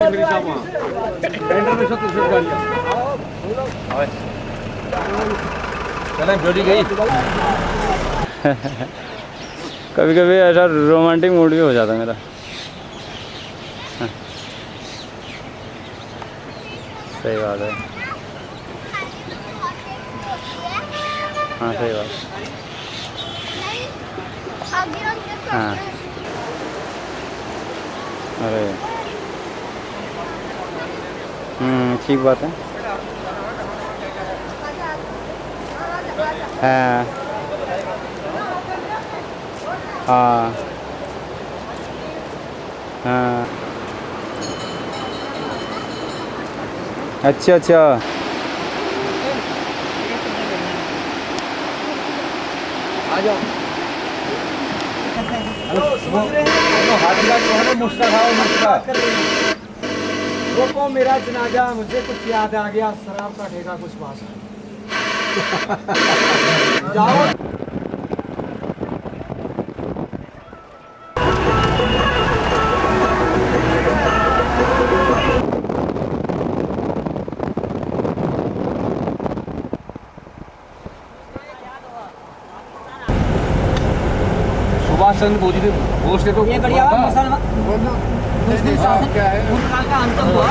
मेरी साहब वहाँ टेंडर में 37 गाड़ियाँ चलें जोड़ी गई। कभी कभी ऐसा रोमांटिक मूड भी हो जाता है मेरा। सही बात है। हाँ सही बात। हाँ अरे ठीक बात है। हाँ हाँ हाँ अच्छा अच्छा आ जाओ। हाजिरा जो है ना मुस्का खाओ मुस्का। रोको मेरा जनाजा, मुझे कुछ याद आ गया, शराब का ठेका कुछ पास जाओ। सुभाष चंद्र बोस ने तो ये बढ़िया मुसलमान शासन क्या है का अंत हुआ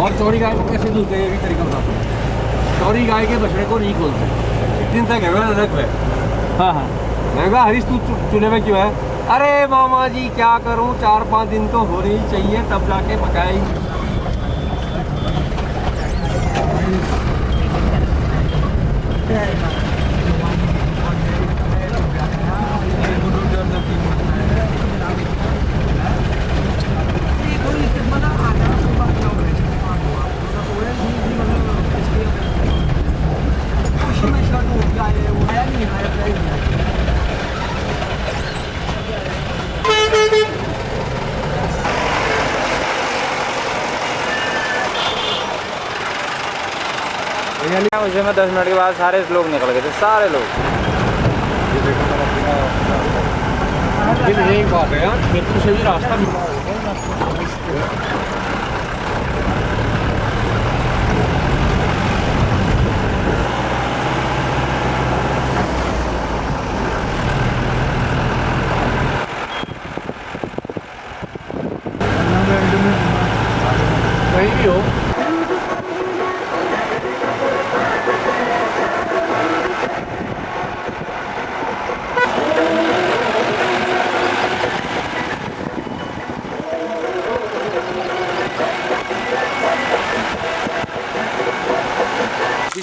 और चौड़ी गाय को कैसे धुलते हैं ये भी तरीका बताता हूँ। चौड़ी गाय के बछड़े को नहीं खोलते, दिन तक है अलग है। हाँ हाँ मैं कहा हरीश तू चूल्हे में क्यों है? अरे मामा जी क्या करूँ, 4-5 दिन तो होने ही चाहिए तब जाके पकाएगी। मुझे में 10 मिनट के बाद सारे लोग निकल गए थे, सारे लोग। एक बात है यार, मेरे से भी रास्ता कहीं भी हो।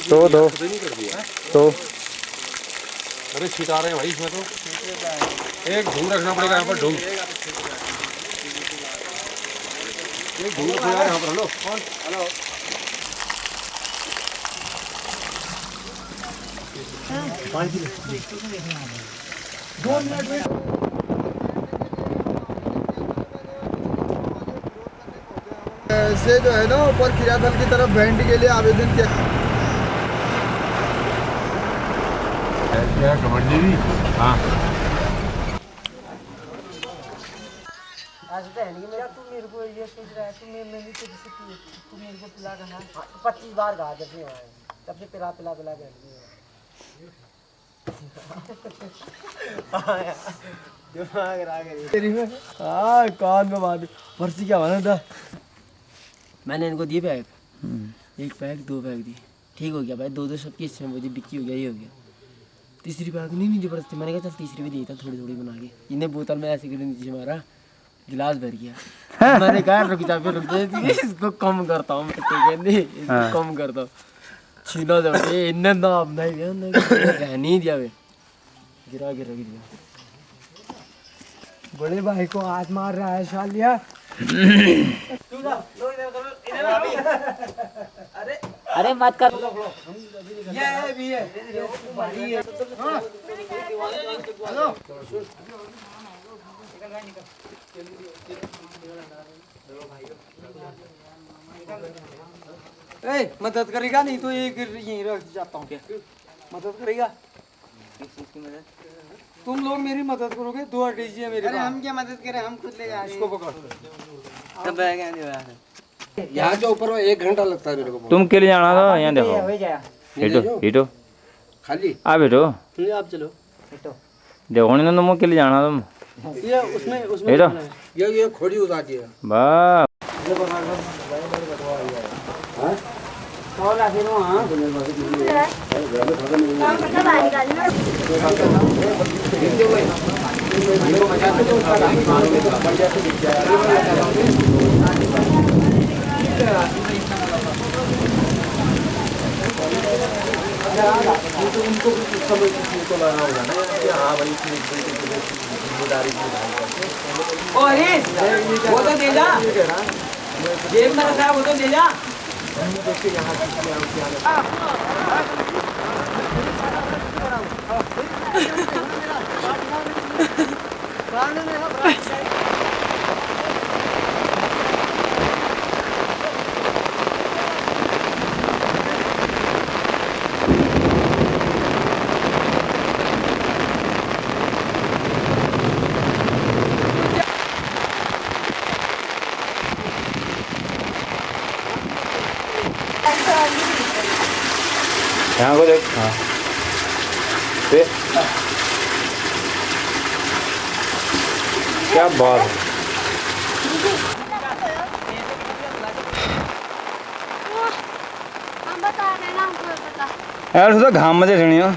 तो दो तो अरे छिटा रहे हैं भाई इसमें तो। एक ढूंढ रखना पड़ेगा यहाँ पर, ढूंढ एक ढूंढ रखना यहाँ पर। हेलो हेलो से जो है ना ऊपर खिरादल की तरफ भेंट के लिए आवेदन किया। क्या कमंडी भी? हाँ आज तो है नहीं मेरा, तू मेरे को ये सोच रहा है तू मैंने तो जैसे तू मेरे को पिला करना 25 बार कहा जब से आए तब से पिला पिला पिला कर हाँ कान में बात पर्ची क्या बना था। मैंने इनको दिए पैक, एक पैक 2 पैक दिए, ठीक हो गया भाई। 2 सबकी इच्छा मुझे बिक्की हो गया, ये हो गया। तीसरी पैक नहीं जबरदस्ती मैंने कहा चल तीसरी भी दी था थोड़ी थोड़ी बना के। इन्हें बोतल में ऐसे करके नीचे मारा, गिलास भर गया। मैंने कहा रुक जा फिर रुक जा, इसको कम करता हूँ, इसको कम करता हूँ। छीना जब इन्हें ना अब नहीं दिया वे, गिरा के रख दिया। बड़े भाई को हाथ मार रहा है शालिया। अरे मत कर। ये भी है मदद करेगा नहीं तो एक यहीं रख जाता हूँ क्या? मदद करेगा? किस चीज की मदद? तुम लोग मेरी मदद करोगे, 2 दीजिए मेरे पास। हम क्या मदद करें, हम खुद ले जा रहे इसको पकड़। हैं। बैग है जो यार। यहाँ से ऊपर 1 घंटा लगता है मेरे को। तुम के लिए जाना था यहाँ देखो हो जाए। हीटो हीटो खाली आ बैठो आप चलो। देखो नहीं तुम के लिए जाना तुम ये उसमें हीटो ये खोड़ी उतारती है। वाह कॉल आ फिर वहाँ। उनको भी समझ को लगा होगा ना कि हाँ भाई जिम्मेदारी ओ हरीश, वो तो दे जा। जेब में रखा है, वो तो दे जा। यहाँ को देख हाँ देख क्या बात है हम बता रहे हैं ना, हमको पता। यार उसका घाम मजे छणी हो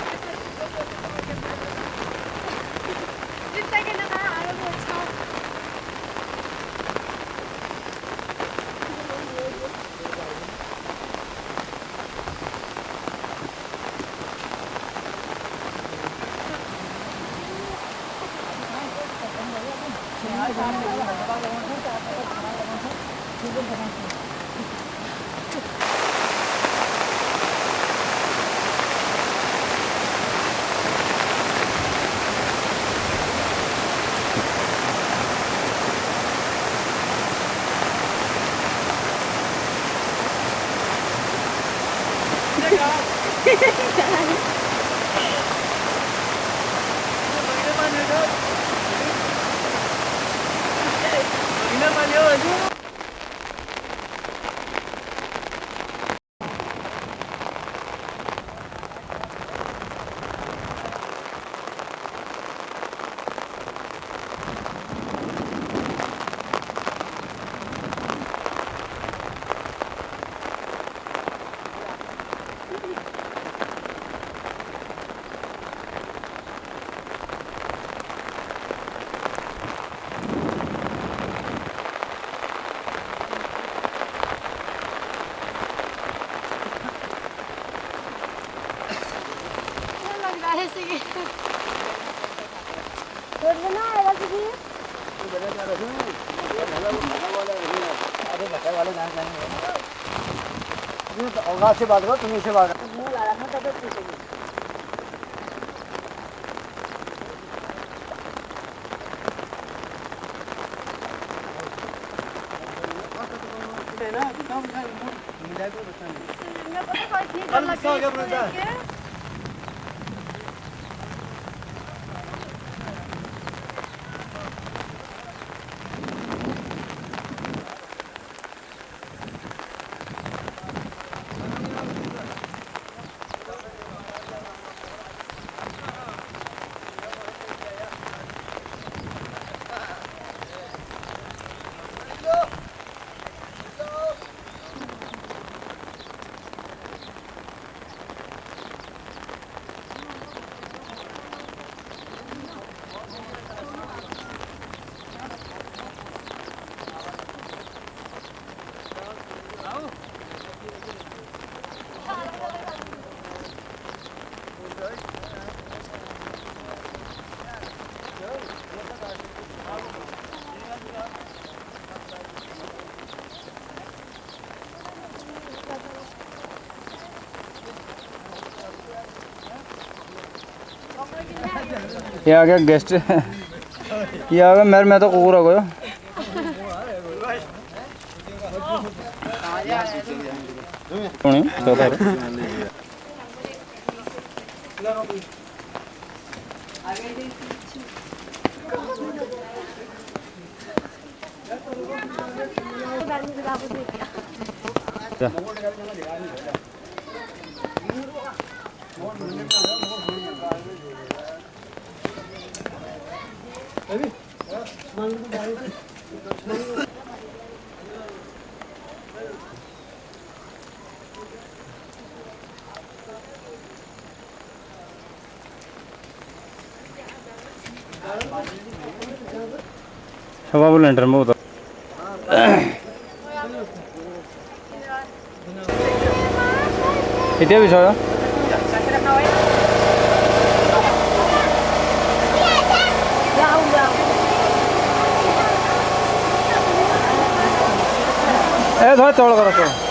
जितना के लगा आगे वो अच्छा। लग रहा है ऐसे ही। रोड बना आएगा किसी ने? से बात करो, तुम इससे बात करो। मुंह ला रहा था, तब पूछेंगे। मैं पता बात नहीं कर लगी। ये आ गया गेस्ट ये आ गया मैं तो कुकुर हो गया तो आगे हवा वो लेंटर में होता इतने भी सोया थोड़ा चौड़ करो चौड़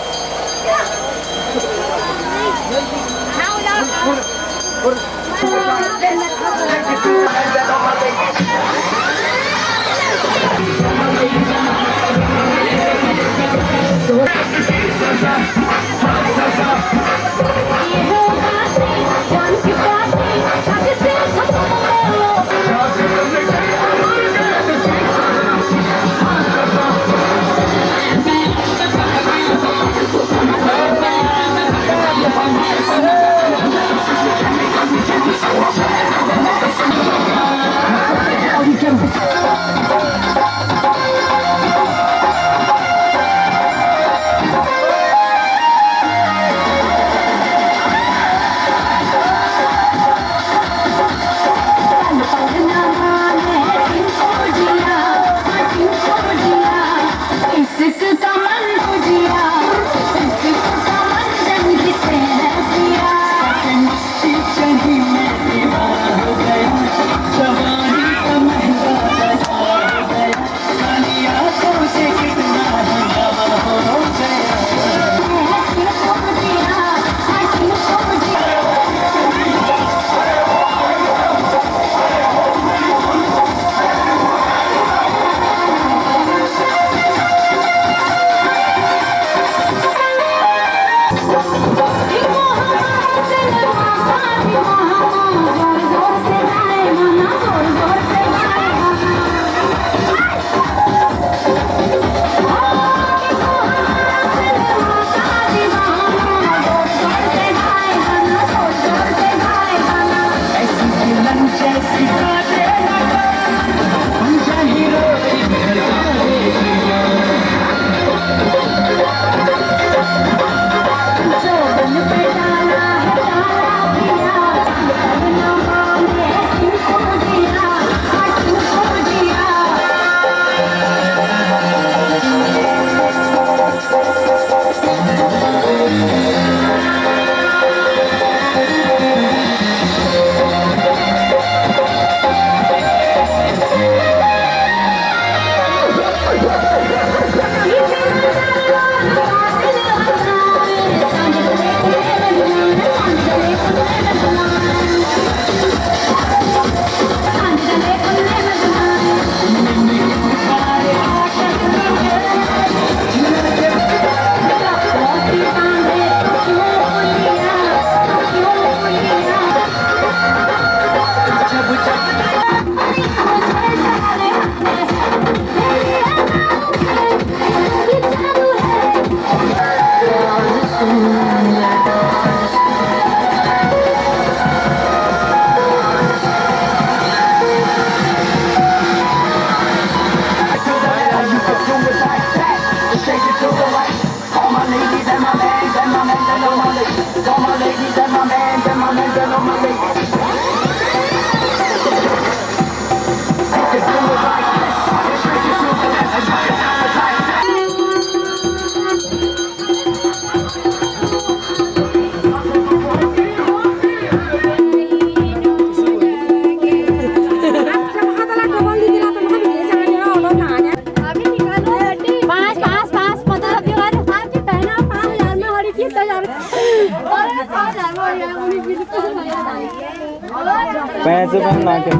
पैसे बनना के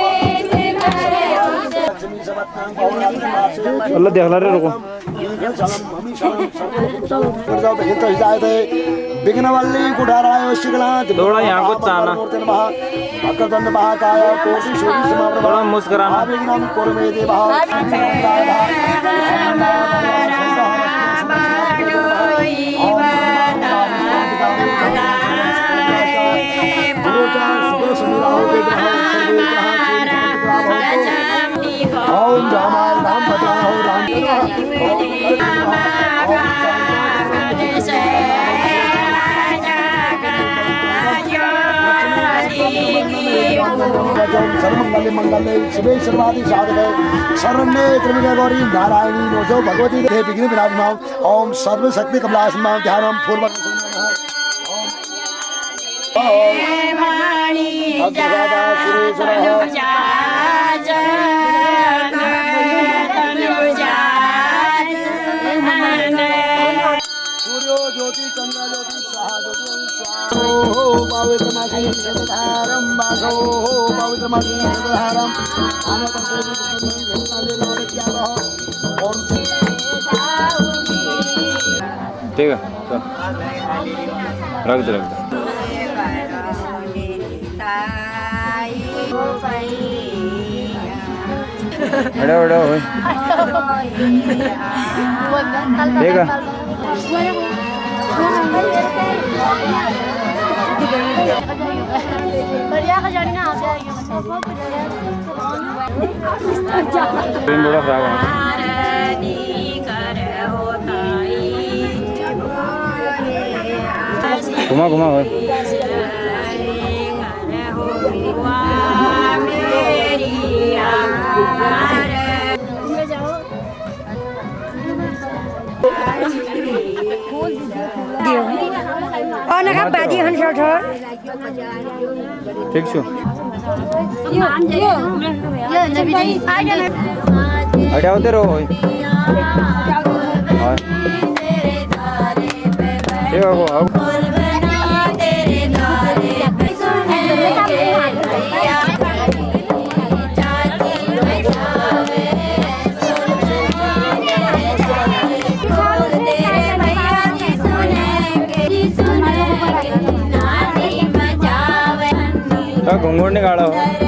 मैं अल्लाह देख ला रे रुको विघ्नवल्ली कुठाराय शिखला थोड़ा यहाँ को ताना भक्तदंड महाकाय कोटि शोभि समाप्त थोड़ा मुस्कुराना विघ्नं कुरु मे देवः ओम रामाय राम भद्राय हो राम सर्वमंगले मंगले शिवे सर्वादि साधके शरण्ये त्र्यंबके गौरी नारायणी नमोस्तुते भगवती देवी विघ्न विनाशिनी ओम सर्वशक्ति कमलासना ध्यानं पूर्वक सूर्यो ज्योति चंद्र ज्योति स्वाहा ज्योति पवित्रमासी सदारं वासो पवित्रमासी सदारं ठीक है चल रख दे बड़ा बड़ा हो ठीक है बड़ा खराब है घुमा घुमा हो ठीक छो अड्या होते रहो ठीक है घूंघट निकाला हो